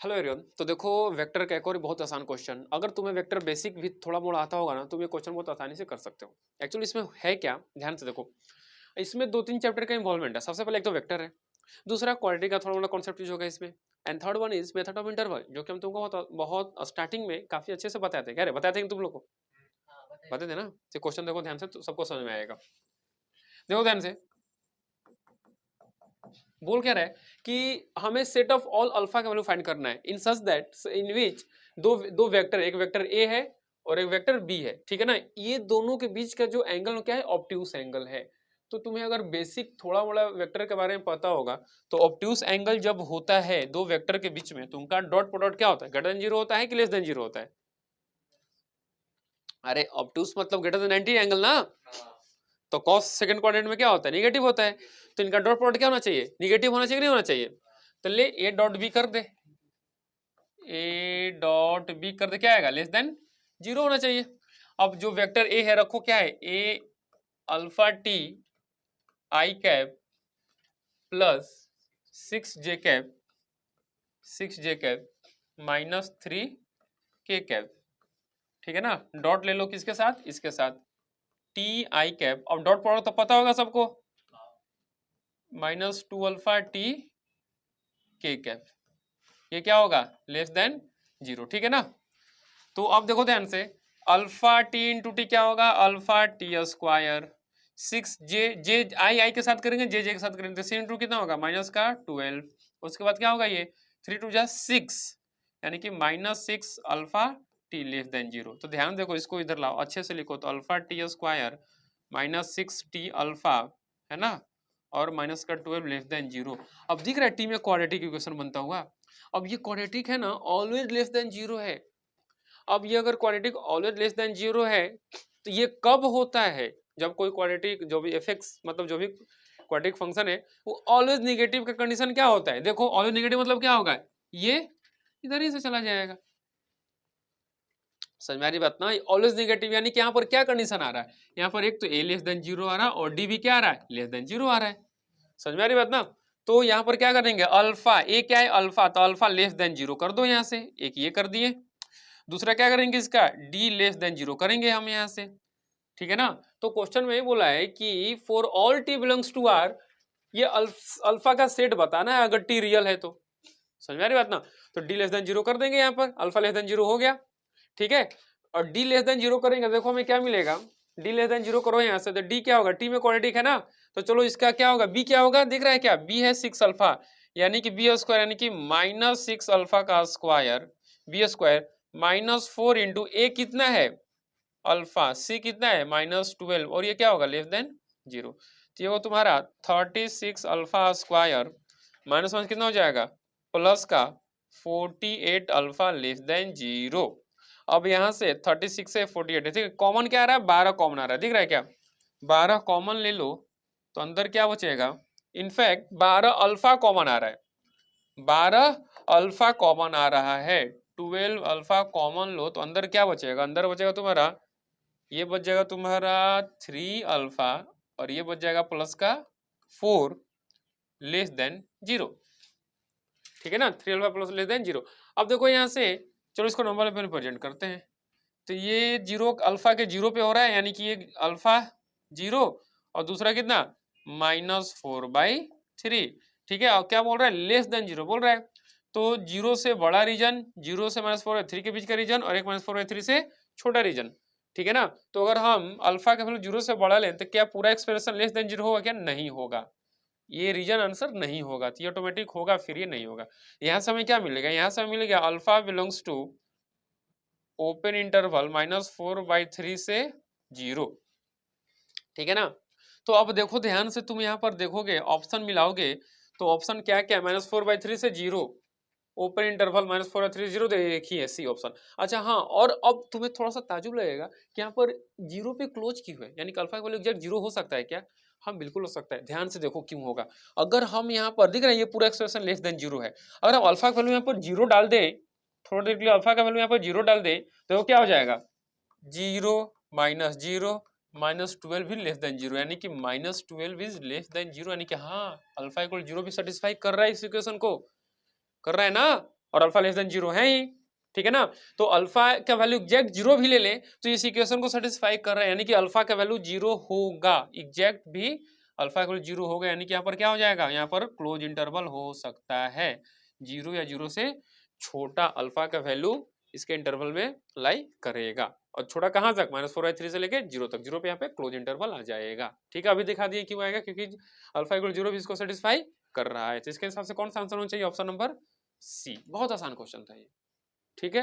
Hello everyone. तो देखो, vector का एक और बहुत आसान क्वेश्चन, अगर तुम्हें वेक्टर बेसिक भी थोड़ा मोड़ा आता होगा ना, तुम ये क्वेश्चन बहुत आसानी से कर सकते हो। एक्चुअली इसमें है क्या, ध्यान से देखो। इसमें दो तीन चैप्टर का इन्वॉल्वमेंट है। सबसे पहले एक तो वेक्टर है, दूसरा क्वाड्रेटिक का थोड़ा मोड़ा कॉन्सेप्ट यूज होगा इसमें, and third one is method of interval, जो कि हम तुमको बहुत बहुत स्टार्टिंग में काफी अच्छे से बताते हैं। क्या रे, बताते हैं तुम लोग को? बताते थे ना। ये क्वेश्चन देखो ध्यान से, तो सबको समझ में आएगा। देखो ध्यान से, बोल क्या रहा है कि हमें सेट ऑफ ऑल अल्फा का वैल्यू फाइंड करना है इन सच दैट इन विच दो दो वेक्टर, एक वेक्टर ए है और एक वेक्टर बी है, ठीक है ना। ये दोनों के बीच का जो एंगल क्या है, ऑब्ट्यूस एंगल है। तो तुम्हें अगर बेसिक थोड़ा मोड़ा वेक्टर के बारे में पता होगा, तो ऑब्ट्यूस एंगल जब होता है दो वेक्टर के बीच में, तो उनका डॉट प्रोडक्ट क्या होता है, ग्रेटर देन जीरो होता है कि लेस देन जीरो होता है? अरे ऑब्ट्यूस मतलब ग्रेटर देन 90 एंगल ना। तो कॉस सेकंड क्वाड्रेंट में क्या होता है, निगेटिव होता है। तो इनका डॉट प्रोडक्ट क्या होना चाहिए, निगेटिव होना चाहिए कि नहीं होना चाहिए? तो ले ए डॉट बी कर दे, ए डॉट बी कर दे, क्या आएगा, लेस देन जीरो होना चाहिए। अब जो वेक्टर ए है रखो, क्या है, A alpha T I cap plus 6 J cap, 6 J cap minus 3 K cap, ठीक है ना। डॉट ले लो किसके साथ, इसके साथ, टी आई कैप। अब डॉट प्रोडक्ट तो पता होगा सबको, -2 अल्फा टी के कैप, ये क्या होगा, लेस देन जीरो, ठीक है ना। तो अब देखो ध्यान से, अल्फा टी इंटू टी क्या होगा, अल्फा टी स्क्वायर, 6 जे आई आई के साथ करेंगे, जे के साथ करेंगे, तो सी इंटू कितना होगा, माइनस का 12। उसके बाद क्या होगा, ये 3 2 जा 6, यानी कि -6 alpha T less than zero. तो ध्यान देखो, इसको इधर लाओ, अच्छे से लिखो, तो alpha T square -6 T alpha, है ना, और माइनस का 12 लेस देन जीरो। अब दिख रहा है टी में क्वाड्रेटिक इक्वेशन बनता हुआ। अब ये क्वाड्रेटिक है ना, ऑलवेज लेस देन जीरो है। अब ये अगर quadratic always less than zero है, तो ये कब होता है, जब कोई क्वाड्रेटिक, जो भी एफ एक्स मतलब जो भी क्वाड्रेटिक फंक्शन है, वो ऑलवेज निगेटिव का कंडीशन क्या होता है। देखो ऑलवेज निगेटिव मतलब क्या होगा, ये इधर ही से चला जाएगा। समझ में आ रही बात ना, ऑलवेज निगेटिव यानी कि यहाँ पर क्या कंडीशन आ रहा है, यहाँ पर एक तो ए लेस देन जीरो आ रहा है और डी भी क्या आ रहा है, लेस देन जीरो आ रहा है। समझ में आ रही बात ना। तो यहाँ पर क्या करेंगे, अल्फा, ए क्या है अल्फा, तो अल्फा लेस देन जीरो कर दो, यहाँ से एक ये कर दिए। दूसरा क्या करेंगे, इसका डी लेस देन जीरो करेंगे हम यहाँ से, ठीक है ना। तो क्वेश्चन में ये बोला है कि for all t belongs to R, ये अल्फा का सेट बताना है अगर टी रियल है तो। समझ में आ रही बात ना। तो डी लेस देन जीरो कर देंगे, यहाँ पर अल्फा लेस देन जीरो हो गया, ठीक है। और डी लेस देन जीरो करेंगे, देखो हमें क्या मिलेगा, डी लेस देन जीरो करो यहाँ से, तो डी क्या होगा, टी में क्वाड्रेटिक है ना, तो चलो इसका क्या होगा, बी क्या होगा, दिख रहा है क्या, बी है 6 अल्फा, यानी कि बी स्क्वायर, यानी कि -6 अल्फा का स्क्वायर, बी स्क्वायर -4 इंटू ए कितना है अल्फा, सी कितना है -12, और ये क्या होगा, लेस देन जीरो। तो ये वो तुम्हारा 36 अल्फा स्क्वायर माइनस वन कितना हो जाएगा, प्लस का 48 अल्फा लेस देन जीरो। अब यहाँ से 36 से 48 है, ठीक है, कॉमन क्या आ रहा है, 12 कॉमन आ रहा है, दिख रहा है क्या, 12 कॉमन ले लो, तो अंदर क्या बचेगा, इनफैक्ट 12 अल्फा कॉमन आ रहा है, 12 अल्फा कॉमन आ रहा है, 12 अल्फा कॉमन लो, तो अंदर क्या बचेगा, अंदर बचेगा तुम्हारा, ये बच जाएगा तुम्हारा 3 अल्फा, और ये बच जाएगा प्लस का 4 लेस देन जीरो, ठीक है ना, 3 alpha plus less than zero. अब देखो यहाँ से, चलो इसको नंबर पे प्रेजेंट करते हैं, तो ये जीरो अल्फा के जीरो पे हो रहा है, यानी कि ये अल्फा जीरो, और दूसरा कितना, -4/3, ठीक है। और क्या बोल रहा है, लेस देन जीरो बोल रहा है, तो जीरो से बड़ा रीजन, जीरो से -4/3 के बीच का रीजन, और एक -4/3 से छोटा रीजन, ठीक है ना। तो अगर हम अल्फा का वैल्यू जीरो से बड़ा लें, तो क्या पूरा एक्सप्रेशन लेस देन जीरो होगा, क्या नहीं होगा, ये रीजन आंसर नहीं होगा, तो ये ऑटोमेटिक होगा, फिर ये नहीं होगा। यहाँ से हमें क्या मिलेगा, यहाँ से हमें मिलेगा alpha belongs to open interval -4/3 से जीरो, ठीक है ना। तो अब देखो ध्यान से, तुम यहाँ पर देखोगे ऑप्शन मिलाओगे, तो ऑप्शन क्या क्या है, -4/3 से जीरो, ओपन इंटरवल -4/3 जीरो, तो एक ही है सी ऑप्शन। अच्छा हाँ, और अब तुम्हें थोड़ा सा ताजुब लगेगा कि यहाँ पर जीरो पे क्लोज क्यों है, यानी कि अल्फा का वैल्यू एग्जैक्ट जीरो हो सकता है क्या। हाँ बिल्कुल हो सकता है, ध्यान से देखो क्यों होगा। अगर हम यहाँ पर दिख रहे हैं, ये पूरा एक्सप्रेशन लेस देन जीरो है, अगर हम अल्फा का वैल्यू यहाँ पर जीरो डाल दें, थोड़ी देर के लिए अल्फा का वैल्यू यहाँ पर जीरो डाल दें, तो वो क्या हो जाएगा, जीरो माइनस जीरो -12 भी लेस देन जीरो, यानी कि -12 इज लेस देन जीरो, यानी कि हाँ अल्फा इक्वल जीरो भी सेटिस्फाई कर रहा है इस इक्वेशन को, कर रहा है ना। और अल्फा लेस देन जीरो है ही, ठीक है ना। तो अल्फा का वैल्यू एग्जैक्ट जीरो भी ले ले तो इस इक्वेशन को सेटिस्फाई कर रहा है, यानी कि अल्फा का वैल्यू जीरो होगा, एग्जैक्ट भी अल्फा का वैल्यू जीरो होगा, यानी कि यहाँ पर क्या हो जाएगा, यहाँ पर क्लोज इंटरवल हो सकता है, जीरो या जीरो से छोटा अल्फा का वैल्यू इसके इंटरवल में लाई करेगा। और छोटा कहाँ तक, -4/3 से लेके जीरो तक, जीरो पे यहाँ पे क्लोज इंटरवल आ जाएगा। ठीक है, अभी दिखा दिए क्यों आएगा, क्योंकि अल्फा इक्वल जीरो भी इसको सेटिस्फाई कर रहा है। तो इसके हिसाब से कौन सा आंसर होना चाहिए, ऑप्शन नंबर सी। बहुत आसान क्वेश्चन था ये, ठीक है।